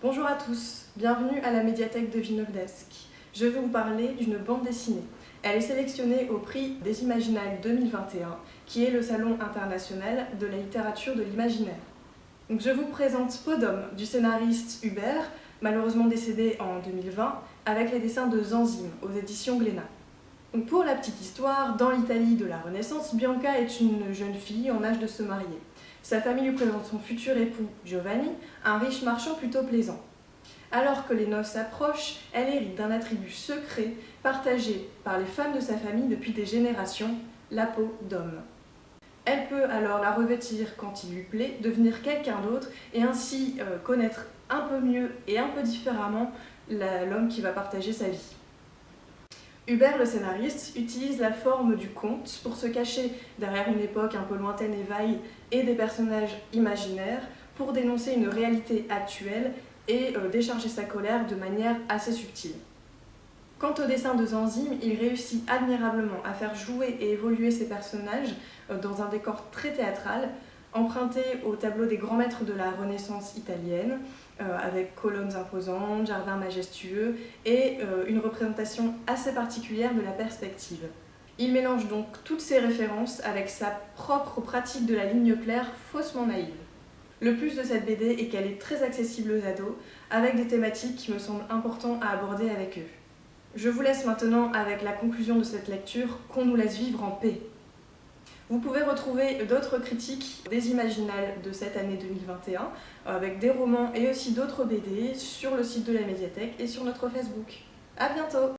Bonjour à tous, bienvenue à la médiathèque de Villeneuve-d'Ascq. Je vais vous parler d'une bande dessinée. Elle est sélectionnée au prix des Imaginales 2021, qui est le salon international de la littérature de l'imaginaire. Donc je vous présente Peau d'homme du scénariste Hubert, malheureusement décédé en 2020, avec les dessins de Zanzime aux éditions Glénat. Donc pour la petite histoire, dans l'Italie de la Renaissance, Bianca est une jeune fille en âge de se marier. Sa famille lui présente son futur époux, Giovanni, un riche marchand plutôt plaisant. Alors que les noces approchent, elle hérite d'un attribut secret partagé par les femmes de sa famille depuis des générations, la peau d'homme. Elle peut alors la revêtir quand il lui plaît, devenir quelqu'un d'autre et ainsi connaître un peu mieux et un peu différemment l'homme qui va partager sa vie. Hubert, le scénariste, utilise la forme du conte pour se cacher derrière une époque un peu lointaine et vaille et des personnages imaginaires pour dénoncer une réalité actuelle et décharger sa colère de manière assez subtile. Quant au dessin de Zanzime, il réussit admirablement à faire jouer et évoluer ses personnages dans un décor très théâtral, emprunté au tableau des grands maîtres de la Renaissance italienne, avec colonnes imposantes, jardins majestueux et une représentation assez particulière de la perspective. Il mélange donc toutes ces références avec sa propre pratique de la ligne claire faussement naïve. Le plus de cette BD est qu'elle est très accessible aux ados, avec des thématiques qui me semblent importantes à aborder avec eux. Je vous laisse maintenant avec la conclusion de cette lecture, qu'on nous laisse vivre en paix. Vous pouvez retrouver d'autres critiques des Imaginales de cette année 2021, avec des romans et aussi d'autres BD sur le site de la médiathèque et sur notre Facebook. À bientôt!